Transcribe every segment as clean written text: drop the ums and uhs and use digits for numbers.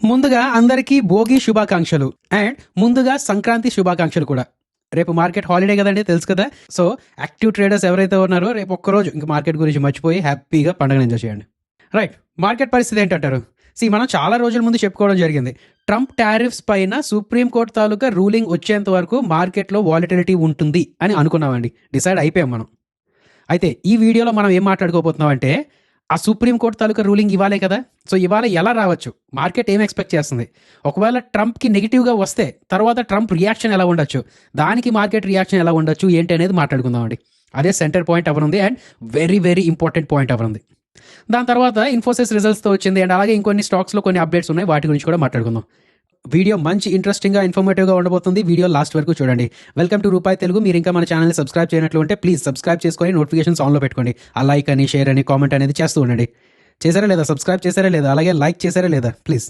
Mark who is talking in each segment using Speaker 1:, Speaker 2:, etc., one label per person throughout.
Speaker 1: ముందుగా అందరికీ భోగి శుభాకాంక్షలు అండ్ ముందుగా సంక్రాంతి శుభాకాంక్షలు కూడా. రేపు మార్కెట్ హాలిడే కదండి, తెలుసు కదా. సో యాక్టివ్ ట్రేడర్స్ ఎవరైతే ఉన్నారో రేపు ఒక్కరోజు ఇంక మార్కెట్ గురించి మర్చిపోయి హ్యాపీగా పండుగ ఎంజాయ్ చేయండి. రైట్, మార్కెట్ పరిస్థితి ఏంటంటారు? మనం చాలా రోజుల ముందు చెప్పుకోవడం జరిగింది, ట్రంప్ టారిఫ్స్ పైన సుప్రీంకోర్టు తాలూకా రూలింగ్ వచ్చేంత వరకు మార్కెట్లో వాలిటిలిటీ ఉంటుంది అని అనుకున్నామండి. డిసైడ్ అయిపోయాం మనం. అయితే ఈ వీడియోలో మనం ఏం మాట్లాడుకోబోతున్నాం అంటే, ఆ సుప్రీంకోర్టు తాలూకా రూలింగ్ ఇవ్వాలే కదా. సో ఇవాళ ఎలా రావచ్చు, మార్కెట్ ఏం ఎక్స్పెక్ట్ చేస్తుంది, ఒకవేళ ట్రంప్కి నెగిటివ్గా వస్తే తర్వాత ట్రంప్ రియాక్షన్ ఎలా ఉండొచ్చు, దానికి మార్కెట్ రియాక్షన్ ఎలా ఉండొచ్చు ఏంటి అనేది మాట్లాడుకుందామండి. అదే సెంటర్ పాయింట్ అవనుంది and very very important point అవనుంది. దాని తర్వాత ఇన్ఫోసిస్ రిజల్ట్స్తో వచ్చింది అండ్ అలాగే ఇంకొన్ని స్టాక్స్లో కొన్ని అప్డేట్స్ ఉన్నాయి, వాటి గురించి కూడా మాట్లాడుకుందాం. వీడియో మంచి ఇంట్రెస్టింగ్గా ఇన్ఫర్మేటివ్గా ఉండబోతుంది. వీడియో లాస్ట్ వరకు చూడండి. వెల్కమ్ టు రూపాయి తెలుగు. మీరు ఇంకా మన ఛానల్ని సబ్స్క్రైబ్ చేయనట్లు ఉంటే ప్లీజ్ సబ్స్క్రైబ్ చేసుకొని నోటిఫికేషన్స్ ఆన్లో పెట్టుకోండి. ఆ లైక్ అని, షేర్ అని, కామెంట్ అనేది చేస్తూ ఉండండి. చేశారా లేదా, సబ్స్క్రైబ్ చేశారా లేదా, అలాగే లైక్ చేశారా లేదా ప్లీజ్.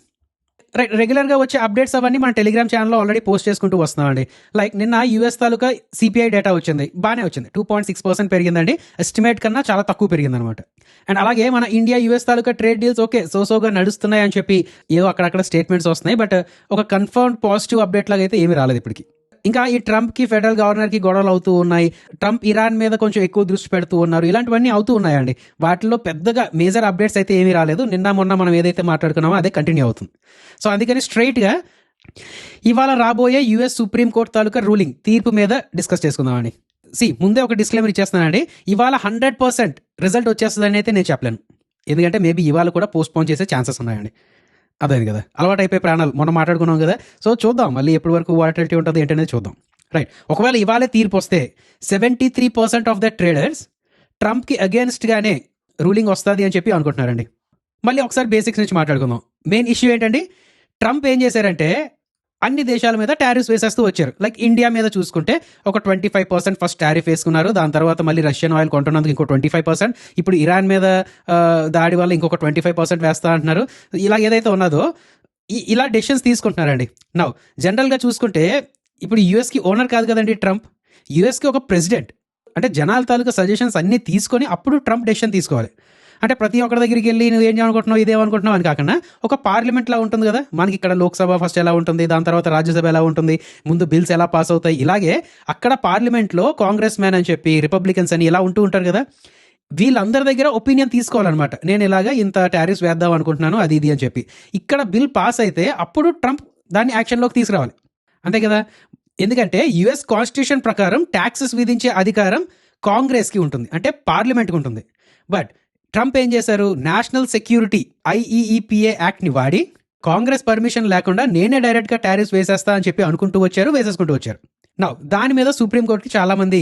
Speaker 1: రెగ్యులర్గా వచ్చే అప్డేట్స్ అవన్నీ మన టెలిగ్రామ్ ఛానల్లో ఆల్రెడీ పోస్ట్ చేసుకుంటూ వస్తున్నామండి. లైక్ నిన్న యూఎస్ తాలూకా సిపిఐ డేటా వచ్చింది, బాగానే వచ్చింది, 2.6% పెరిగిందండి. ఎస్టిమేట్ కన్నా చాలా తక్కువ పెరిగిందనమాట. అండ్ అలాగే మన ఇండియా యూఎస్ తాలూకా ట్రేడ్ డీల్స్ ఓకే సోగా నడుస్తున్నాయి అని చెప్పి ఏదో అక్కడక్కడ స్టేట్మెంట్స్ వస్తున్నాయి. బట్ ఒక కన్ఫర్మ్ పాజిటివ్ అప్డేట్ లాగా అయితే ఏమీ రాలేదు ఇప్పటికి. ఇంకా ఈ ట్రంప్కి ఫెడరల్ గవర్నర్కి గొడవలు అవుతూ ఉన్నాయి, ట్రంప్ ఇరాన్ మీద కొంచెం ఎక్కువ దృష్టి పెడుతూ ఉన్నారు, ఇలాంటివన్నీ అవుతూ ఉన్నాయండి. వాటిలో పెద్దగా మేజర్ అప్డేట్స్ అయితే ఏమీ రాలేదు. నిన్న మొన్న మనం ఏదైతే మాట్లాడుకున్నామో అదే కంటిన్యూ అవుతుంది. సో అందుకని స్ట్రైట్గా ఇవాళ రాబోయే యూఎస్ సుప్రీంకోర్టు తాలూకా రూలింగ్ తీర్పు మీద డిస్కస్ చేసుకుందామండి. ముందే ఒక డిస్క్లైమర్ ఇచ్చేస్తున్నానండి, ఇవాళ 100% రిజల్ట్ వచ్చేస్తుందని అయితే నేను చెప్పలేను. ఎందుకంటే మేబీ ఇవాళ కూడా పోస్ట్ పోన్ చేసే ఛాన్సెస్ ఉన్నాయండి. అదే కదా, అలవాటు అయిపోయి ప్రాణాలు మొన్న మాట్లాడుకున్నాం కదా. సో చూద్దాం మళ్ళీ ఎప్పటి వరకు వాలిటిలిటీ ఉంటుంది ఏంటనేది చూద్దాం. రైట్, ఒకవేళ ఇవాళే తీర్పు వస్తే 73% ఆఫ్ ద ట్రేడర్స్ ట్రంప్కి అగేన్స్ట్గానే రూలింగ్ వస్తుంది అని చెప్పి అనుకుంటున్నారండి. మళ్ళీ ఒకసారి బేసిక్స్ నుంచి మాట్లాడుకుందాం. మెయిన్ ఇష్యూ ఏంటండి, ట్రంప్ ఏం చేశారంటే అన్ని దేశాల మీద టారిఫ్స్ వేసేస్తూ వచ్చారు. లైక్ ఇండియా మీద చూసుకుంటే ఒక 25% ఫస్ట్ టారిఫ్ వేసుకున్నారు, దాని తర్వాత మళ్ళీ రష్యన్ ఆయిల్ కొంటున్నందుకు ఇంకో 25%, ఇప్పుడు ఇరాన్ మీద దాడి వల్ల ఇంకొక 25% వేస్తా అంటున్నారు. ఇలా ఏదైతే ఉన్నదో ఇలా డెసిషన్స్ తీసుకుంటున్నారండి. నౌ జనరల్గా చూసుకుంటే ఇప్పుడు యూఎస్కి ఓనర్ కాదు కదండి ట్రంప్, యూఎస్కి ఒక ప్రెసిడెంట్. అంటే జనాల తాలూకా సజెషన్స్ అన్నీ తీసుకొని అప్పుడు ట్రంప్ డెసిషన్ తీసుకోవాలి. అంటే ప్రతి ఒక్కరి దగ్గరికి వెళ్ళి నువ్వు ఏం చేయాలనుకుంటున్నావు, ఇదేమనుకుంటున్నావు అని కాకుండా ఒక పార్లమెంట్లా ఉంటుంది కదా మనకి. ఇక్కడ లోక్సభ ఫస్ట్ ఎలా ఉంటుంది, దాని తర్వాత రాజ్యసభ ఎలా ఉంటుంది, ముందు బిల్స్ ఎలా పాస్ అవుతాయి, ఇలాగే అక్కడ పార్లమెంట్లో కాంగ్రెస్ మ్యాన్ అని చెప్పి రిపబ్లికన్స్ అని ఇలా ఉంటూ ఉంటారు కదా. వీళ్ళందరి దగ్గర ఒపీనియన్ తీసుకోవాలన్నమాట. నేను ఇలాగా ఇంత టారిఫ్స్ వేద్దాం అనుకుంటున్నాను అది ఇది అని చెప్పి. ఇక్కడ బిల్ పాస్ అయితే అప్పుడు ట్రంప్ దాన్ని యాక్షన్లోకి తీసుకురావాలి, అంతే కదా. ఎందుకంటే యుఎస్ కాన్స్టిట్యూషన్ ప్రకారం ట్యాక్సెస్ విధించే అధికారం కాంగ్రెస్కి ఉంటుంది, అంటే పార్లమెంట్కి ఉంటుంది. బట్ ట్రంప్ ఏం చేశారు, నేషనల్ సెక్యూరిటీ IEEPA యాక్ట్ని వాడి కాంగ్రెస్ పర్మిషన్ లేకుండా నేనే డైరెక్ట్గా టారిఫ్స్ వేసేస్తా అని చెప్పి వేసేసుకుంటూ వచ్చారు. నా దాని మీద సుప్రీంకోర్టుకి చాలా మంది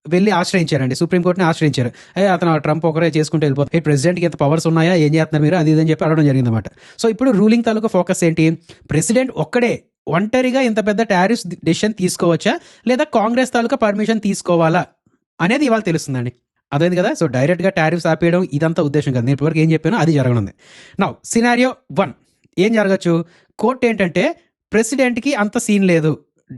Speaker 1: వెళ్ళి ఆశ్రయించారండి, సుప్రీంకోర్టుని ఆశ్రయించారు. అతను ట్రంప్ ఒకరే చేసుకుంటూ వెళ్ళిపోతారు, ప్రెసిడెంట్కి ఎంత పవర్స్ ఉన్నాయా, ఏం చేస్తున్నారు మీరు, అది ఇదని చెప్పి అడగడం జరిగిందన్నమాట. సో ఇప్పుడు రూలింగ్ తాలూకా ఫోకస్ ఏంటి, ప్రెసిడెంట్ ఒక్కడే ఒంటరిగా ఇంత పెద్ద టారిఫ్స్ డెసిషన్ తీసుకోవచ్చా లేదా కాంగ్రెస్ తాలూకా పర్మిషన్ తీసుకోవాలా అనేది ఇవాళ తెలుస్తుందండి. అదేంది కదా. సో డైరెక్ట్గా టారిఫ్స్ ఆపేయడం ఇదంతా ఉద్దేశం కదా, నేను ఇప్పటివరకు ఏం చెప్పానో అది జరగనుంది. నౌ సినారియో 1 ఏం జరగచ్చు, కోర్టు ఏంటంటే ప్రెసిడెంట్కి అంత సీన్ లేదు,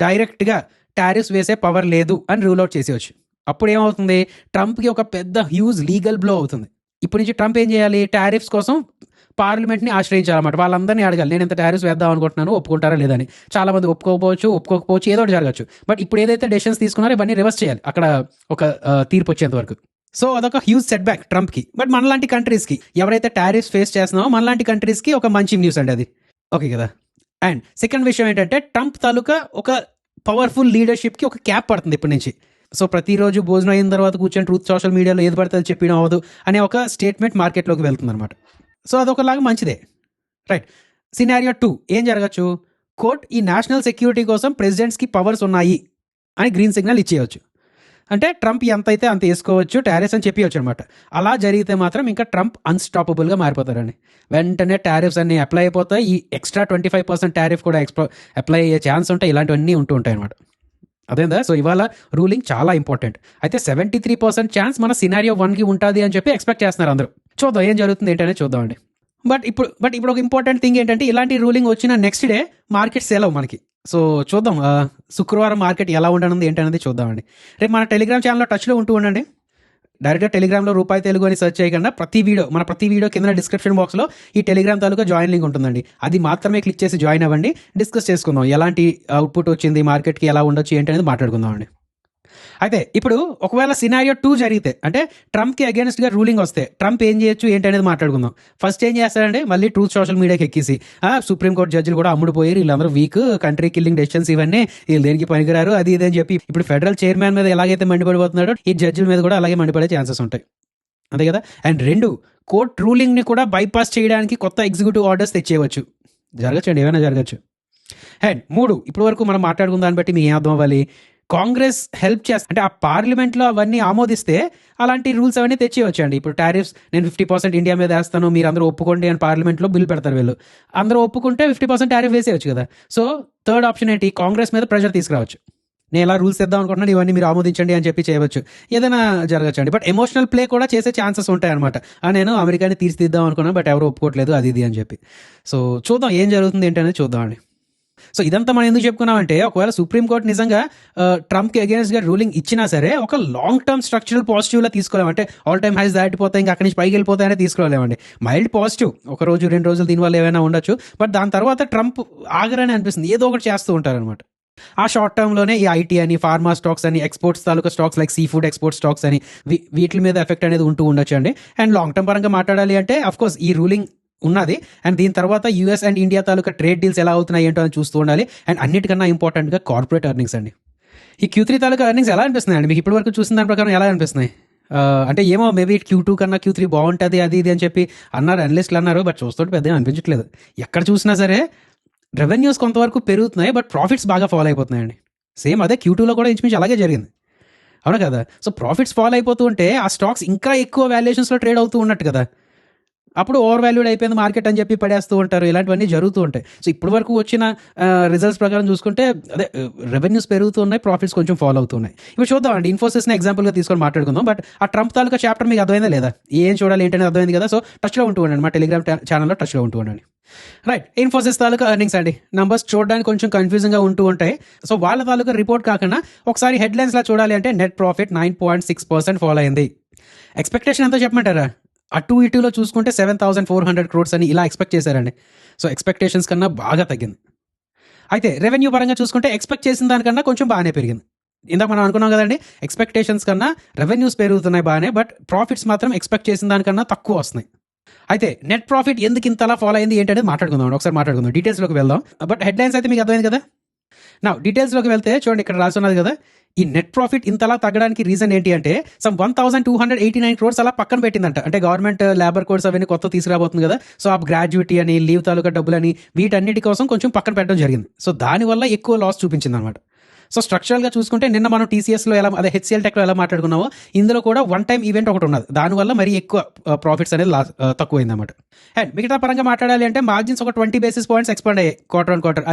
Speaker 1: డైరెక్ట్గా టారిఫ్స్ వేసే పవర్ లేదు అని రూల్ అవుట్ చేసేవచ్చు. అప్పుడు ఏమవుతుంది, ట్రంప్కి ఒక పెద్ద హ్యూజ్ లీగల్ బ్లో అవుతుంది. ఇప్పటి నుంచి ట్రంప్ ఏం చేయాలి, టారిఫ్స్ కోసం పార్లమెంట్ని ఆశ్రయించాలన్నమాట. వాళ్ళందరినీ అడగాలి, నేను ఇంత టారిఫ్స్ వేద్దాం అనుకుంటున్నాను, ఒప్పుకుంటారా లేదని. చాలా మంది ఒప్పుకోకపోవచ్చు, ఏదో ఒకటి జరగచ్చు. బట్ ఇప్పుడు ఏదైతే డెసిషన్స్ తీసుకున్నారో ఇవన్నీ రివర్స్ చేయాలి అక్కడ ఒక తీర్పు వచ్చేంత వరకు. సో అదొక హ్యూజ్ సెట్ బ్యాక్ ట్రంప్కి. బట్ మనలాంటి కంట్రీస్కి, ఎవరైతే టారిఫ్స్ ఫేస్ చేస్తున్నామో మనలాంటి కంట్రీస్కి ఒక మంచి న్యూస్ అండి అది, ఓకే కదా. అండ్ సెకండ్ విషయం ఏంటంటే ట్రంప్ తాలూకా ఒక పవర్ఫుల్ లీడర్షిప్కి ఒక క్యాప్ పడుతుంది ఇప్పటి నుంచి. సో ప్రతిరోజు భోజనం అయిన తర్వాత కూర్చొని ట్రూత్ సోషల్ మీడియాలో ఏది పడితే అది చెప్పడం అవ్వదు అనే ఒక స్టేట్మెంట్ మార్కెట్లోకి వెళ్తుంది అనమాట. సో అదొకలాగా మంచిదే. రైట్, సినారియో 2 ఏం జరగచ్చు, కోర్ట్ ఈ నేషనల్ సెక్యూరిటీ కోసం ప్రెసిడెంట్స్కి పవర్స్ ఉన్నాయి అని గ్రీన్ సిగ్నల్ ఇచ్చేయచ్చు. అంటే ట్రంప్ ఎంత అయితే అంత వేసుకోవచ్చు టారిఫ్స్ అని చెప్పవచ్చు అనమాట. అలా జరిగితే మాత్రం ఇంకా ట్రంప్ అన్స్టాపబుల్గా మారిపోతారండి. వెంటనే టారిఫ్స్ అన్ని అప్లై అయిపోతాయి, ఈ ఎక్స్ట్రా 25% టారిఫ్ కూడా అప్లై అయ్యే ఛాన్స్ ఉంటాయి, ఇలాంటివన్నీ ఉంటూ ఉంటాయి అనమాట. అదేందా. సో ఇవాళ రూలింగ్ చాలా ఇంపార్టెంట్. అయితే 73% ఛాన్స్ మన సినారియో 1కి ఉంటుంది అని చెప్పి ఎక్స్పెక్ట్ చేస్తున్నారు అందరూ. చూద్దాం ఏం జరుగుతుంది ఏంటనేది చూద్దామండి. బట్ ఇప్పుడు ఒక ఇంపార్టెంట్ థింగ్ ఏంటంటే, ఇలాంటి రూలింగ్ వచ్చిన నెక్స్ట్ డే మార్కెట్ సెలవు మనకి. సో చూద్దాం శుక్రవారం మార్కెట్ ఎలా ఉండనుంది ఏంటనేది చూద్దామండి. రేపు మన టెలిగ్రామ్ ఛానల్లో టచ్లో ఉంటూ ఉండండి. డైరెక్ట్గా టెలిగ్రామ్లో రూపాయి తెలుగు అని సెర్చ్ చేయకుండా ప్రతి వీడియో కింద డిస్క్రిప్షన్ బాక్స్లో ఈ టెలిగ్రామ్ తాలూకా జాయిన్ లింక్ ఉంటుందండి. అది మాత్రమే క్లిక్ చేసి జాయిన్ అవ్వండి. డిస్కస్ చేసుకుందాం, ఎలాంటి అవుట్పుట్ వచ్చింది, మార్కెట్కి ఎలా ఉండొచ్చు ఏంటి అనేది మాట్లాడుకుందాం అండి. అయితే ఇప్పుడు ఒకవేళ సినారియో 2 జరిగితే, అంటే ట్రంప్కి అగేన్స్ట్గా రూలింగ్ వస్తే ట్రంప్ ఏం చేయొచ్చు ఏంటి అనేది మాట్లాడుకుందాం. ఫస్ట్ ఏం చేస్తారంటే మళ్ళీ ట్రూత్ సోషల్ మీడియాకి ఎక్కిసి సుప్రీంకోర్టు జడ్జిలు కూడా అమ్ముడుపోయారు, వీళ్ళందరూ వీక్, కంట్రీ కిల్లింగ్ డెసిషన్స్ ఇవన్నీ, వీళ్ళు దేనికి పనికిరారు, అది ఇది అని చెప్పి ఇప్పుడు ఫెడరల్ చైర్మన్ మీద ఎలాగైతే మండిపడిపోతున్నాడో ఈ జడ్జిల మీద కూడా అలాగే మండిపడే ఛాన్సెస్ ఉంటాయి. అంతే కదా. అండ్ 2, కోర్ట్ రూలింగ్ని కూడా బైపాస్ చేయడానికి కొత్త ఎగ్జిక్యూటివ్ ఆర్డర్స్ తెచ్చేయవచ్చు. జరగచ్చు అండి, ఏమైనా జరగచ్చు. అండ్ 3, ఇప్పటి వరకు మనం మాట్లాడుకున్న దాన్ని బట్టి మీకు ఏం అర్థం అవ్వాలి, కాంగ్రెస్ హెల్ప్ చేస్తే, అంటే ఆ పార్లమెంట్లో అవన్నీ ఆమోదిస్తే అలాంటి రూల్స్ అవన్నీ తెచ్చేయచ్చు అండి. ఇప్పుడు టారిఫ్స్ నేను 50% ఇండియా మీద వేస్తాను, మీరు అందరూ ఒప్పుకోండి అని పార్లమెంట్లో బిల్ పెడతారు. వీళ్ళు అందరూ ఒప్పుకుంటే 50% టారిఫ్ వేసేయచ్చు కదా. సో థర్డ్ ఆప్షన్ ఏంటి, కాంగ్రెస్ మీద ప్రెషర్ తీసుకురావచ్చు. నేను ఎలా రూల్స్ తెద్దాం అనుకుంటున్నాను, ఇవన్నీ మీరు ఆమోదించండి అని చెప్పి చేయవచ్చు. ఏదైనా జరగచ్చు అండి. బట్ ఎమోషనల్ ప్లే కూడా చేసే ఛాన్సెస్ ఉంటాయన్నమాట. నేను అమెరికాని తీర్చిదిద్దాం అనుకున్నాను, బట్ ఎవరు ఒప్పుకోవట్లేదు, అది ఇది అని చెప్పి. సో చూద్దాం ఏం జరుగుతుంది ఏంటనేది చూద్దామండి. సో ఇదంతా మనం ఎందుకు చెప్పుకున్నామంటే, ఒకవేళ సుప్రీంకోర్టు నిజంగా ట్రంప్కి అగేన్స్ట్గా రూలింగ్ ఇచ్చినా సరే ఒక లాంగ్ టర్మ్ స్ట్రక్చరల్ పాజిటివ్లో తీసుకోలేమంటే ఆల్ టైమ్ హైస్ దాటిపోతాయి, ఇంకా అక్కడి నుంచి పైకి వెళ్ళిపోతాయనే తీసుకోలేమండి. మైల్డ్ పాజిటివ్, ఒక రోజు 2 రోజులు దీనివల్ల ఏమైనా ఉండొచ్చు. బట్ దాని తర్వాత ట్రంప్ ఆగరని అనిపిస్తుంది, ఏదో ఒకటి చేస్తూ ఉంటారనమాట. ఆ షార్ట్ టర్మ్లోనే ఈ ఐటీ అని, ఫార్మా స్టాక్స్ అని, ఎక్స్పోర్ట్స్ తాలూకా stocks like seafood export stocks అని, వీటి మీద ఎఫెక్ట్ అనేది ఉంటూ ఉండొచ్చు అండి. అండ్ లాంగ్ టర్మ్ పరంగా మాట్లాడాలి అంటే అఫ్కోర్స్ ఈ రూలింగ్ ఉన్నది, అండ్ దీని తర్వాత US and India taluka trade deals ఎలా అవుతున్నాయి ఏంటో అని చూస్తూ ఉండాలి. అండ్ అన్నిటికన్నా ఇంపార్టెంట్గా కార్పొరేట్ ఎర్నింగ్స్ అండి. ఈ Q3 తాలూకా ఎర్నింగ్స్ ఎలా అనిపిస్తున్నాయి అండి మీకు? ఇప్పటివరకు చూసిన దాని ప్రకారం ఎలా అనిపిస్తున్నాయి? అంటే ఏమో మేబీ Q2 కన్నా Q3 బాగుంటుంది అది ఇది అని చెప్పి అన్నారు, అనలిస్టులు అన్నారు. బట్ చూస్తుంటే పెద్దగా అనిపించట్లేదు. ఎక్కడ చూసినా సరే రెవెన్యూస్ కొంతవరకు పెరుగుతున్నాయి, బట్ ప్రాఫిట్స్ బాగా ఫాలో అయిపోతున్నాయండి. సేమ్ అదే Q2లో కూడా ఇంచుమించు అలాగే జరిగింది, అవునా కదా. సో ప్రాఫిట్స్ ఫాలో అయిపోతూ ఉంటే ఆ స్టాక్స్ ఇంకా ఎక్కువ వాల్యుయేషన్స్లో ట్రేడ్ అవుతూ ఉన్నట్టు కదా. అప్పుడు ఓవర్ వాల్యూడ్ అయిపోయింది మార్కెట్ అని చెప్పి పడేస్తూ ఉంటారు. ఇలాంటివన్నీ జరుగుతూ ఉంటాయి. సో ఇప్పటి వరకు వచ్చిన రిజల్ట్స్ ప్రకారం చూసుకుంటే అదే రెవెన్యూస్ పెరుగుతూ ఉన్నాయి, ప్రాఫిట్స్ కొంచెం ఫాలో అవుతున్నాయి. ఇప్పుడు చూద్దామండి, ఇన్ఫోసిస్ని ఎగ్జాంపుల్గా తీసుకొని మాట్లాడుకుందాం. బట్ ఆ ట్రంప్ తాలూకా చాప్టర్ మీకు అర్థమైందా లేదా, ఏం చూడాలి ఏంటనేది అర్థమైంది కదా. సో టచ్లో ఉంటూ ఉండండి, మా టెలిగ్రామ్ ఛానల్లో టచ్లో ఉంటూ ఉండండి. రైట్, ఇన్ఫోసిస్ తాలూకా ఎర్నింగ్స్ అండి. నంబర్స్ చూడడానికి కొంచెం కన్ఫ్యూజింగ్గా ఉంటూ ఉంటాయి. సో వాళ్ళ తాలూకా రిపోర్ట్ కాకుండా ఒకసారి హెడ్లైన్స్లా చూడాలి అంటే నెట్ ప్రాఫిట్ 9.6% ఫాలో అయింది. ఎక్స్పెక్టేషన్ ఎంతో చెప్పమంటారా? అటు ఇటులో చూసుకుంటే 7,400 crores అని ఇలా ఎక్స్పెక్ట్ చేశారండి. సో ఎక్స్పెక్టేషన్స్ కన్నా బాగా తగ్గింది. అయితే రెవెన్యూ పరంగా చూసుకుంటే ఎక్స్పెక్ట్ చేసిన దానికన్నా కొంచెం బాగానే పెరిగింది. ఇందాక మనం అనుకున్నాం కదండి, ఎక్స్పెక్టేషన్స్ కన్నా రెవెన్యూస్ పెరుగుతున్నాయి బాగానే, బట్ ప్రాఫిట్స్ మాత్రం ఎక్స్పెక్ట్ చేసిన దానికన్నా తక్కువ వస్తున్నాయి. అయితే నెట్ ప్రాఫిట్ ఎందుకు ఇంతలా ఫాలో అయింది ఏంటనేది మాట్లాడుకుందాం, ఒకసారి మాట్లాడుకుందాం, డీటెయిల్స్లోకి వెళ్దాం. బట్ హెడ్లైన్స్ అయితే మీకు అర్థమైంది కదా. నా డీటెయిల్స్లోకి వెళ్తే చూడండి, ఇక్కడ రాసున్నది కదా, ఈ నెట్ ప్రాఫిట్ ఇంతలా తగ్గడానికి రీజన్ ఏంటి అంటే సమ్ 1,289 crores అలా పక్కన పెట్టిందంట. అంటే గవర్నమెంట్ లేబర్ కోడ్స్ అవన్నీ కొత్త తీసుకురాబోతుంది కదా. సో ఆ గ్రాడ్యుటీ అని, లీవ్ తాలూకా డబ్బులని, వీటన్నిటి కోసం కొంచెం పక్కన పెట్టడం జరిగింది. సో దానివల్ల ఎక్కువ లాస్ చూపించింది అనమాట. సో స్ట్రక్చరల్గా చూసుకుంటే నిన్న మనం టీసీఎస్లో అదే హెచ్సిఎల్ టెక్లో ఎలా మాట్లాడుకున్నామో, ఇందులో కూడా వన్ టైం ఈవెంట్ ఒకటి ఉన్నది. దానివల్ల మరీ ఎక్కువ ప్రాఫిట్స్ అనేది తక్కువైంది అనమాట. అండ్ మిగతా పరంగా మాట్లాడాలి అంటే మార్జిన్స్ ఒక 20 basis points ఎక్స్పాండ్ అయ్యాయి క్వార్టర్ ఆన్ క్వార్టర్.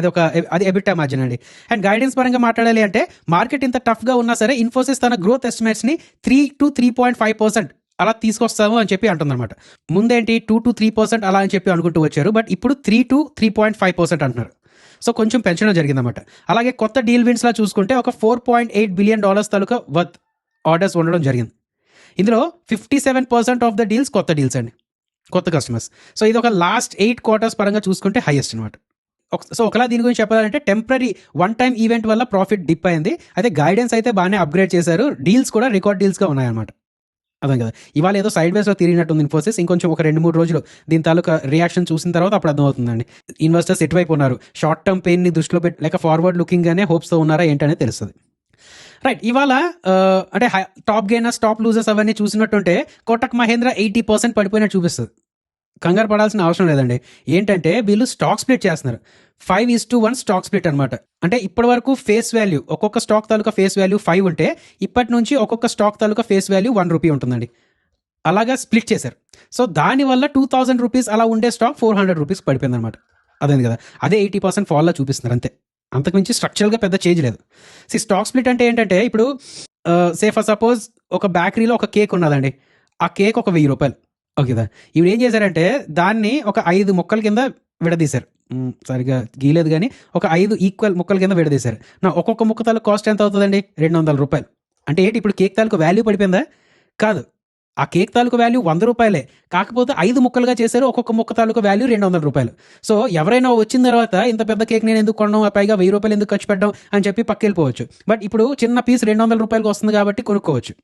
Speaker 1: అది ఎబిటా మార్జిన్ అండి. అండ్ గైడెన్స్ పరంగా మాట్లాడాలి అంటే మార్కెట్ ఇంత టఫ్గా ఉన్నా సరే ఇన్ఫోసిస్ తన గ్రోత్ ఎస్టిమేట్స్ని 3 to 3.5% అలా తీసుకొస్తాము అని చెప్పి అంటుందన్నమాట. ముందేంటి 2 to 3% అలా అని చెప్పి అనుకుంటూ వచ్చారు, బట్ ఇప్పుడు 3 to 3.5% అంటున్నారు. సో కొంచెం పెంచడం జరిగిందన్నమాట. అలాగే కొత్త డీల్ విన్స్లా చూసుకుంటే ఒక $4.8 billion తాలూకా వర్త్ ఆర్డర్స్ ఉండడం జరిగింది. ఇందులో 57% ఆఫ్ ద డీల్స్ కొత్త డీల్స్ అండి, కొత్త కస్టమర్స్. సో ఇది ఒక లాస్ట్ 8 quarters పరంగా చూసుకుంటే హైయెస్ట్ అనమాట. సో ఒకలా దీని గురించి చెప్పాలంటే టెంపరీ వన్ టైం ఈవెంట్ వల్ల ప్రాఫిట్ డిప్ అయింది. అయితే గైడెన్స్ అయితే బాగానే అప్గ్రేడ్ చేశారు, డీల్స్ కూడా రికార్డ్ డీల్స్గా ఉన్నాయన్నమాట. అర్థం కదా. ఇవాళ ఏదో సైడ్ వేస్లో తిరిగినట్టుంది ఇన్ఫోసిస్. ఇంకొంచెం ఒక 2-3 రోజులు దీని తాలూకా రియాక్షన్ చూసిన తర్వాత అప్పుడు అర్థమవుతుందండి ఇన్వెస్టర్స్ ఎటువైపు ఉన్నారు, షార్ట్ టర్మ్ పెయిన్ని దృష్టిలో పెట్టి లేక ఫార్వర్డ్ లుకింగ్గానే హోప్స్తో ఉన్నారా ఏంటనేది తెలుస్తుంది. రైట్, ఇవాళ అంటే టాప్ గెయినర్స్, టాప్ లూజర్స్ అవన్నీ చూసినట్టుంటే కోటక్ మహేంద్ర 80% పడిపోయినట్టు చూపిస్తుంది. కంగారు పడాల్సిన అవసరం లేదండి. ఏంటంటే వీళ్ళు స్టాక్ స్ప్లిట్ చేస్తున్నారు. 5:1 స్టాక్ స్ప్లిట్ అనమాట. అంటే ఇప్పటి వరకు ఫేస్ వాల్యూ, ఒక్కొక్క స్టాక్ తాలూకా ఫేస్ వాల్యూ 5 ఉంటే ఇప్పటి నుంచి ఒక్కొక్క స్టాక్ తాలూకా ఫేస్ వాల్యూ ₹1 ఉంటుందండి. అలాగా స్ప్లిట్ చేశారు. సో దానివల్ల ₹2,000 అలా ఉండే స్టాక్ ₹400 పడిపోయింది అనమాట. అదే కదా, అదే 80% ఫాల్లో చూపిస్తున్నారు అంతే. అంతకుమించి స్ట్రక్చరల్గా పెద్ద చేంజ్ లేదు. స్టాక్ స్ప్లిట్ అంటే ఏంటంటే ఇప్పుడు సే ఫర్ సపోజ్ ఒక బేకరీలో ఒక కేక్ ఉన్నదండి, ఆ కేక్ ఒక ₹1,000. ఓకేదా, ఇవి ఏం చేశారంటే దాన్ని ఒక 5 ముక్కల కింద విడదీశారు. సరిగా గీలేదు కానీ ఒక 5 ఈక్వల్ ముక్కల కింద విడదీశారు. ఒక్కొక్క ముక్క తాలూకు కాస్ట్ ఎంత అవుతుందండి? ₹200. అంటే ఏంటి ఇప్పుడు కేక్ తాలూకు వాల్యూ పడిపోయిందా? కాదు, ఆ కేక్ తాలూకు వాల్యూ 100 రూపాయలే, కాకపోతే 5 ముక్కలుగా చేశారు, ఒక్కొక్క ముక్క తాలూకు వాల్యూ 200 రూపాయలు. సో ఎవరైనా వచ్చిన తర్వాత ఇంత పెద్ద కేక్ నేను ఎందుకు కొనడం, పైగా 1000 రూపాయలు ఎందుకు ఖర్చు పెట్టడం అని చెప్పి పక్కెళ్ళిపోవచ్చు. బట్ ఇప్పుడు చిన్న పీస్ 200 రూపాయలకు వస్తుంది కాబట్టి కొనుక్కోవచ్చు.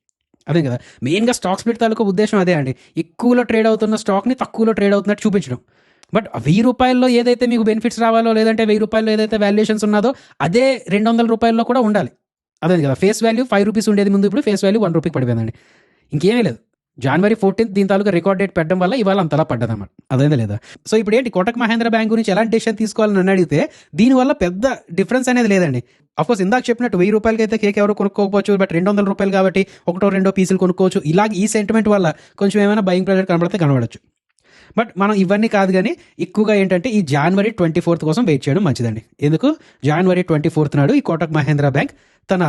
Speaker 1: అదే కదా మెయిన్గా స్టాక్ స్ప్లిట్ తాలూకు ఉద్దేశం, అదే అండి. ఎక్కువలో ట్రేడ్ అవుతున్న స్టాక్ని తక్కువలో ట్రేడ్ అవుతున్నట్టు చూపించడం. బట్ 1000 రూపాయల్లో ఏదైతే మీకు బెనిఫిట్స్ రావాలో, లేదంటే 1000 రూపాయల్లో ఏదైతే వాల్యుయేషన్స్ ఉన్నదో అదే 200 రూపాయల్లో కూడా ఉండాలి. అదే కదా ఫేస్ వాల్యూ 5 రూపీస్ ఉండేది ముందు, ఇప్పుడు ఫేస్ వాల్యూ 1 రూపీకి పడిపోయిందండి. ఇంకేమీ లేదు. January 14th దీని తాలూకా రికార్డ్ డేట్ పెట్టడం వల్ల ఇవాళ అంతలా పడ్డదన్నమాట. అదేందా లేదా? సో ఇప్పుడు ఏంటి, కోటక్ మహేంద్ర బ్యాంక్ గురించి ఎలాంటి డెసిషన్ తీసుకోవాలని నన్ను అడిగితే దీనివల్ల పెద్ద డిఫరెన్స్ అనేది లేదండి. అఫ్కోర్స్ ఇందాక చెప్పినట్టు 1000 రూపాయలకి అయితే కేక్ ఎవరు కొనుక్కోవచ్చు, బట్ 200 రూపాయలు కాబట్టి ఒకటో రెండో పీసులు కొనుక్కోవచ్చు. ఇలాగ ఈ సెంటిమెంట్ వల్ల కొంచెం ఏమైనా బయింగ్ ప్రెజర్ కనబడితే కనబడచ్చు. బట్ మనం ఇవన్నీ కాదు, కానీ ఎక్కువగా ఏంటంటే ఈ January 24th కోసం వెయిట్ చేయడం మంచిదండి. ఎందుకు, January 24th నాడు ఈ కోటక్ మహేంద్ర బ్యాంక్ తన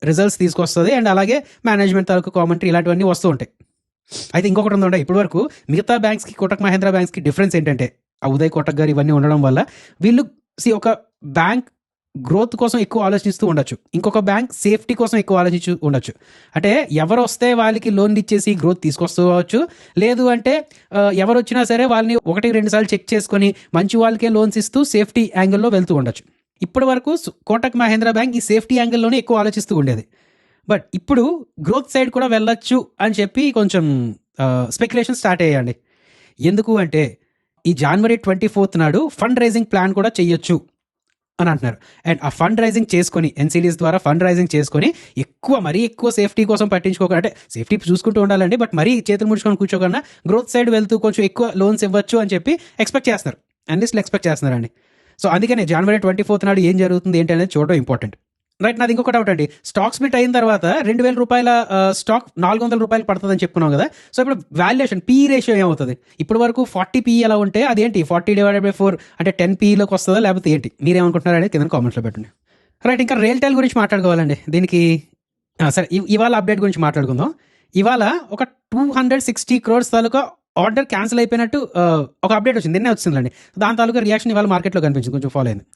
Speaker 1: రిజల్ట్స్ తీసుకొస్తుంది, అండ్ అలాగే మేనేజ్మెంట్ తాలూకు కామెంటరీ ఇలాంటివన్నీ వస్తూ ఉంటాయి. అయితే ఇంకొకటి ఉందండి, ఇప్పటి వరకు మిగతా బ్యాంక్స్కి కోటక్ మహేంద్ర బ్యాంక్స్కి డిఫరెన్స్ ఏంటంటే, ఆ ఉదయ్ కోటక్ గారు ఇవన్నీ ఉండడం వల్ల వీళ్ళు ఒక బ్యాంక్ గ్రోత్ కోసం ఎక్కువ ఆలోచిస్తూ ఉండొచ్చు, ఇంకొక బ్యాంక్ సేఫ్టీ కోసం ఎక్కువ ఆలోచించు ఉండొచ్చు. అంటే ఎవరు వస్తే వాళ్ళకి లోన్లు ఇచ్చేసి గ్రోత్ తీసుకొస్తూ అవచ్చు, లేదు అంటే ఎవరు వచ్చినా సరే వాళ్ళని 1-2 సార్లు చెక్ చేసుకొని మంచి వాళ్ళకే లోన్స్ ఇస్తూ సేఫ్టీ యాంగిల్లో వెళ్తూ ఉండొచ్చు. ఇప్పటి వరకు కోటక్ మహేంద్ర బ్యాంక్ ఈ సేఫ్టీ యాంగిల్లోనే ఎక్కువ ఆలోచిస్తూ ఉండేది. బట్ ఇప్పుడు గ్రోత్ సైడ్ కూడా వెళ్ళొచ్చు అని చెప్పి కొంచెం స్పెక్యులేషన్ స్టార్ట్ అయ్యాయండి. ఎందుకు అంటే ఈ January 24th నాడు ఫండ్ రైజింగ్ ప్లాన్ కూడా చెయ్యొచ్చు అని అంటున్నారు. అండ్ ఆ ఫండ్ రైజింగ్ చేసుకొని, ఎన్సీడీస్ ద్వారా ఫండ్ రైజింగ్ చేసుకొని మరీ ఎక్కువ సేఫ్టీ కోసం పట్టించుకోకుండా, అంటే సేఫ్టీ చూసుకుంటూ ఉండాలండి, బట్ మరీ చేతులు ముడుచుకొని కూర్చోకుండా గ్రోత్ సైడ్ వెళ్తూ కొంచెం ఎక్కువ లోన్స్ ఇవ్వచ్చు అని చెప్పి ఎక్స్పెక్ట్ చేస్తున్నారు, అనలిస్టులు ఎక్స్పెక్ట్ చేస్తున్నారండి. సో అందుకనే January 24th నాడు ఏం జరుగుతుంది ఏంటి అనేది చూడడం ఇంపార్టెంట్. రైట్, నాది ఇంకొక డౌట్ అండి. స్టాక్ స్ప్లిట్ అయిన తర్వాత 2000 రూపాయల స్టాక్ 400 రూపాయలు పడుతుందని చెప్పుకున్నాం కదా. సో ఇప్పుడు వాల్యుయేషన్ పీ రేషియో ఏమవుతుంది? ఇప్పటి వరకు 40 పీ ఎలా ఉంటే అదేంటి 40/4 అంటే 10 పీలోకి వస్తుందా, లేకపోతే ఏంటి? మీరేమనుకుంటున్నారు అనేది కింద కామెంట్స్లో పెట్టండి. రైట్, ఇంకా రైల్టెల్ గురించి మాట్లాడుకోవాలండి. దీనికి సరే ఇవాళ అప్డేట్ గురించి మాట్లాడుకుందాం. ఇవాళ ఒక 260 crores తాలూకా ఆర్డర్ క్యాన్సిల్ అయిపోయినట్టు ఒక అప్డేట్ వచ్చింది, నిన్నే వచ్చిందండి. దాని తాలూకా రియాక్షన్ ఇవాళ మార్కెట్లో కనిపించింది, కొంచెం ఫాలో అయింది.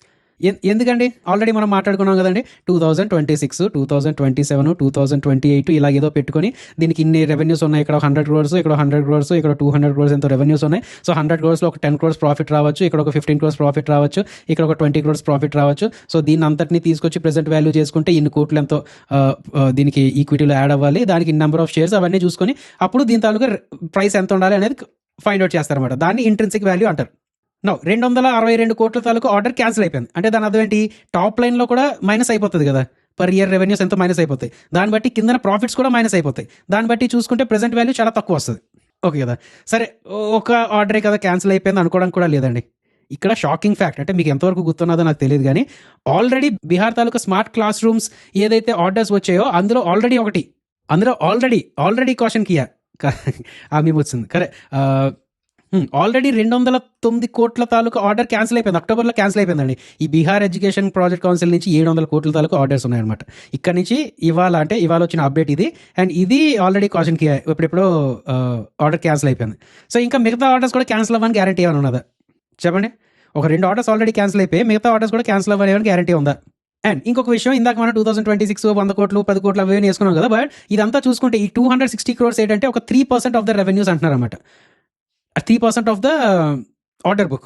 Speaker 1: ఎందుకండి, ఆల్రెడీ మనం మాట్లాడుకున్నాం కదండి, 2026, 2027, 2028 ఇలా ఏదో పెట్టుకొని దీనికి ఇన్ని రెవెన్యూస్ ఉన్నాయి, ఇక్కడ 100 crores, ఇక్కడ 100 crores, ఇక్కడ 200 crores ఎంతో రెవెన్యూస్ ఉన్నాయి. సో 100 crores ఒక 10 crores ప్రాఫిట్ రావచ్చు, ఇక్కడ ఒక 15 crores ప్రాఫిట్ రావచ్చు, ఇక్కడ ఒక 20 crores ప్రాఫిట్ రావచ్చు. సో దీన్ని అంతటిని తీసుకొచ్చి ప్రెసెంట్ వాల్యూ చేసుకుంటే ఇన్ని కోట్లు ఎంతో దీనికి ఈక్విటీలో యాడ్ అవ్వాలి, దానికి నెంబర్ ఆఫ్ షేర్స్ అవన్నీ చూసుకొని అప్పుడు దీని తాలూకా ప్రైస్ ఎంత ఉండాలి అనేది ఫైండ్ అవుట్ చేస్తారన్నమాట. దాన్ని ఇంట్రిన్సిక్ వాల్యూ అంటారు. 262 కోట్ల తాలూకు ఆర్డర్ క్యాన్సిల్ అయిపోయింది. అంటే దాని అర్థం ఏంటి, టాప్ లైన్లో కూడా మైనస్ అయిపోతుంది కదా, పర్ ఇయర్ రెవెన్యూస్ ఎంతో మైనస్ అయిపోతాయి, దాన్ని బట్టి కింద ప్రాఫిట్స్ కూడా మైనస్ అయిపోతాయి, దాన్ని బట్టి చూసుకుంటే ప్రెసెంట్ వాల్యూ చాలా తక్కువ వస్తుంది. ఓకే కదా, సరే ఒక ఆర్డరే కదా క్యాన్సిల్ అయిపోయింది అనుకోవడం కూడా లేదండి. ఇక్కడ షాకింగ్ ఫ్యాక్ట్, అంటే మీకు ఎంతవరకు గుర్తున్నదో నాకు తెలియదు, కానీ ఆల్రెడీ బీహార్ తాలూకా స్మార్ట్ క్లాస్ రూమ్స్ ఏదైతే ఆర్డర్స్ వచ్చాయో అందులో ఆల్రెడీ కాషన్ కియా మేము వచ్చింది కరే ఆల్రెడీ 209 కోట్ల తాలూకా ఆర్డర్ క్యాన్సిల్ అయిపోయింది, అక్టోబర్లో క్యాన్సిల్ అయిపోయిందండి. ఈ బీహార్ ఎడ్యుకేషన్ ప్రాజెక్ట్ కౌన్సిల్ నుంచి 700 కోట్ల తాలూకా ఆర్డర్స్ ఉన్నాయన్నమాట. ఇక్కడ నుంచి ఇవాళ వచ్చిన అప్డేట్ ఇది, అండ్ ఇది ఆల్రెడీ కాషన్కి ఇప్పుడెప్పుడో ఆర్డర్ క్యాన్సిల్ అయిపోయింది. సో ఇంకా మిగతా ఆర్డర్స్ కూడా క్యాన్సిల్ అవ్వని గ్యారంటీ ఏమైనా ఉన్నదా చెప్పండి? ఒక 2 ఆర్డర్స్ ఆల్రెడీ క్యాన్సిల్ అయిపోయి మిగతా ఆర్డర్స్ కూడా క్యాన్సిల్ అవ్వని గ్యారంటీ ఉందా? అండ్ ఇంకొక విషయం, ఇందాక మనం 2026 100 కోట్లు 10 కోట్లు అవి వేసుకున్నాం కదా, బట్ ఇదంతా చూసుకుంటే ఈ 260 crores ఏంటంటే ఒక 3% ఆఫ్ ద రెవెన్యూస్ అంటున్నారు అన్నమాట, 3% of the order book.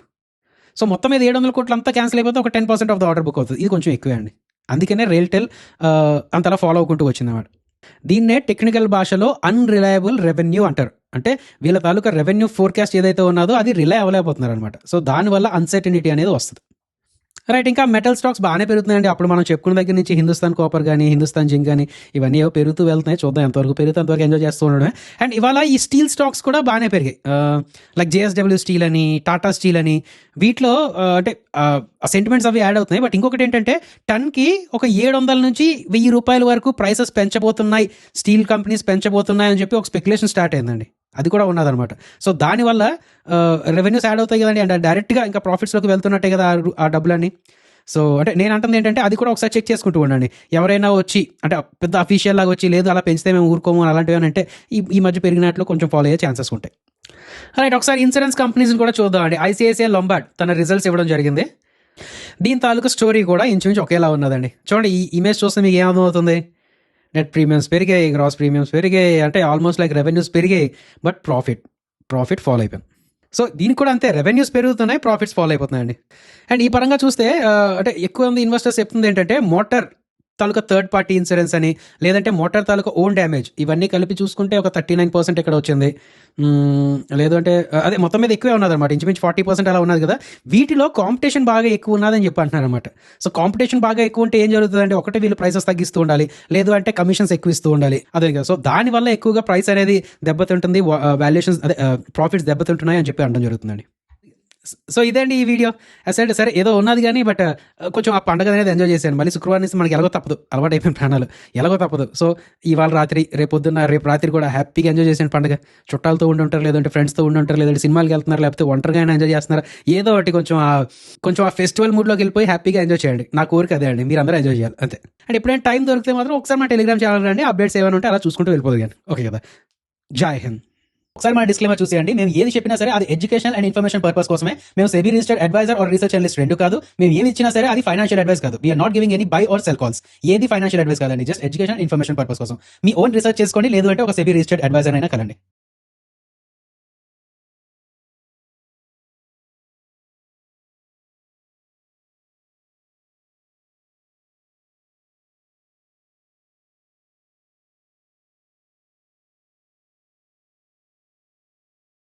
Speaker 1: So మొత్తం మీద 700 కోట్లు అంతా క్యాన్సిల్ అయిపోతే ఒక 10% ఆఫ్ ద ఆర్డర్ బుక్ అవుతుంది. ఇది కొంచెం ఎక్కువే అండి, అందుకనే రైల్టెల్ అంతలా ఫాలో అవ్వకుంటూ వచ్చింది అన్నమాట. దీన్నే టెక్నికల్ భాషలో అన్రిలయబుల్ రెవెన్యూ అంటారు. అంటే వీళ్ళ తాలూకా రెవెన్యూ ఫోర్కాస్ట్ ఏదైతే ఉన్నదో అది రిలై అవ్వలేకపోతున్నారు అనమాట. సో దానివల్ల అన్సర్టనిటీ అనేది వస్తుంది. రైట్, ఇంకా మెటల్ స్టాక్స్ బాగానే పెరుగుతున్నాయండి. అప్పుడు మనం చెప్పుకున్న దగ్గర నుంచి హిందుస్థాన్ కాపర్ కానీ హిందుస్థాన్ జింక్ కానీ ఇవన్నీ పెరుగుతూ వెళ్తున్నాయి. చూద్దాం ఎంతవరకు పెరుగుతుంది, అంతవరకు ఎంజాయ్ చేస్తూ ఉండడమే. అండ్ ఇవాళ ఈ స్టీల్ స్టాక్స్ కూడా బాగానే పెరిగాయి, లైక్ JSW స్టీల్ అని, టాటా స్టీల్ అని. వీటిలో అంటే సెంటిమెంట్స్ అవి యాడ్ అవుతున్నాయి. బట్ ఇంకొకటి ఏంటంటే టన్కి ఒక 700 నుంచి 1000 రూపాయల వరకు ప్రైసెస్ పెంచబోతున్నాయి, స్టీల్ కంపెనీస్ పెంచబోతున్నాయి అని చెప్పి ఒక స్పెక్యులేషన్ స్టార్ట్ అయిందండి. అది కూడా ఉన్నదనమాట. సో దానివల్ల రెవెన్యూస్ యాడ్ అవుతాయి కదండి, అంటే డైరెక్ట్గా ఇంకా ప్రాఫిట్స్లోకి వెళ్తున్నట్టే కదా ఆ డబ్బులన్నీ. సో అంటే నేను అంటుంది ఏంటంటే అది కూడా ఒకసారి చెక్ చేసుకుంటూ ఉండండి. ఎవరైనా వచ్చి అంటే పెద్ద అఫీషియల్ లాగా వచ్చి లేదు అలా పెంచితే మేము ఊరుకోము అలాంటివి అని అంటే ఈ మధ్య పెరిగినట్లు కొంచెం ఫాలో అయ్యే ఛాన్సెస్ ఉంటాయి. రైట్, ఒకసారి ఇన్సూరెన్స్ కంపెనీస్ని కూడా చూద్దామండి. ICICI Lombard తన రిజల్ట్స్ ఇవ్వడం జరిగింది. దీని తాలూకా స్టోరీ కూడా ఇంచుమించు ఒకేలా ఉన్నదండి. చూడండి, ఈ ఇమేజ్ చూస్తే మీకు ఏమర్థమవుతుంది? నెట్ ప్రీమియమ్స్ పెరిగాయి, గ్రాస్ ప్రీమియమ్స్ పెరిగాయి, అంటే ఆల్మోస్ట్ లైక్ రెవెన్యూస్ పెరిగాయి, బట్ ప్రాఫిట్ ఫాలో అయిపోయింది. సో దీనికి కూడా అంతే, రెవెన్యూస్ పెరుగుతున్నాయి, ప్రాఫిట్స్ ఫాలో అయిపోతున్నాయండి. అండ్ ఈ పరంగా చూస్తే అంటే ఎక్కువ మంది ఇన్వెస్టర్స్ చెప్తుంది ఏంటంటే మోటార్ తాలూకా థర్డ్ పార్టీ ఇన్సూరెన్స్ అని, లేదంటే మోటార్ తాలూకా ఓన్ డ్యామేజ్, ఇవన్నీ కలిపి చూసుకుంటే ఒక 39% ఇక్కడ వచ్చింది. లేదు అంటే అదే మొత్తం మీద ఎక్కువే ఉన్నది అనమాట, ఇంచుమించు 40% అలా ఉన్నది కదా. వీటిలో కాంపిటీషన్ బాగా ఎక్కువ ఉన్నదని చెప్పి అంటున్నారు అనమాట. సో కాంపిటీషన్ బాగా ఎక్కువ ఉంటే ఏం జరుగుతుందంటే, ఒకటి వీళ్ళు ప్రైసెస్ తగ్గిస్తూ ఉండాలి, లేదు అంటే కమిషన్స్ ఎక్కువ ఇస్తూ ఉండాలి, అదే కదా. సో దానివల్ల ఎక్కువగా ప్రైస్ అనేది దెబ్బతింటుంది, వాల్యుయేషన్స్ అదే ప్రాఫిట్స్ దెబ్బతింటున్నాయి అని చెప్పి అనడం జరుగుతుందండి. సో ఇదండి ఈ వీడియో. అసలు సరే ఏదో ఉన్నది కానీ, బట్ కొంచెం ఆ పండుగ అనేది ఎంజాయ్ చేశాను. మళ్ళీ శుక్రవారం నుంచి మనకి ఎలాగో తప్పదు, అలవాటు అయిపోయిన ప్రాణాలు, ఎలాగో తప్పదు. సో ఇవాళ రాత్రి, రేపు రాత్రి కూడా హ్యాపీగా ఎంజాయ్ చేసిన పండుగ. చుట్టాలతో ఉండుంటారు, లేదంటే ఫ్రెండ్స్తో ఉండుంటారు, లేదంటే సినిమాకి వెళ్తున్నారు, లేకపోతే ఒంటరిగా ఎంజాయ్ చేస్తున్నారు, ఏదో ఒకటి కొంచెం ఆ ఫెస్టివల్ మూడ్లోకి వెళ్ళిపోయి హ్యాపీగా ఎంజాయ్ చేయండి. నా కోరిక అదే అండి, మీరు అందరూ ఎంజాయ్ చేయాలి అంతే. అండ్ ఎప్పుడైనా టైం దొరికితే మాత్రం ఒకసారి మా టెలిగ్రామ్ ఛానల్ రండి, అప్డేట్స్ ఏమైనా ఉంటే అలా చూసుకుంటూ వెళ్ళిపోదు కానీ. ఓకే కదా, జై హింద్. ఒకసారి మన డిస్క్లైమర్ చూసేయండి. మేము ఏది చెప్పినా సరే అది ఎడ్యుకేషన్ అండ్ ఇన్ఫర్మేషన్ పర్పస్ కోసమే. మేము SEBI registered adviser or research analyst రెండు కాదు. మేము ఏమి ఇచ్చినా సరే అది ఫైనాన్షియల్ అడ్వైస్ కాదు. We're not giving any buy or sell calls. ఏది ఫైనాన్షియల్ అడ్వైస్ కాదండి, జస్ట్ ఎడ్యుకేషన్ ఇన్ఫర్మేషన్ పర్పస్ కోసం. మీ ఓన్ రీసెర్చ్ చేసుకోండి, లేదు అంటే ఒక సెబీ రిజిస్టర్డ్ అడ్వైజర్ అయినా కలండి.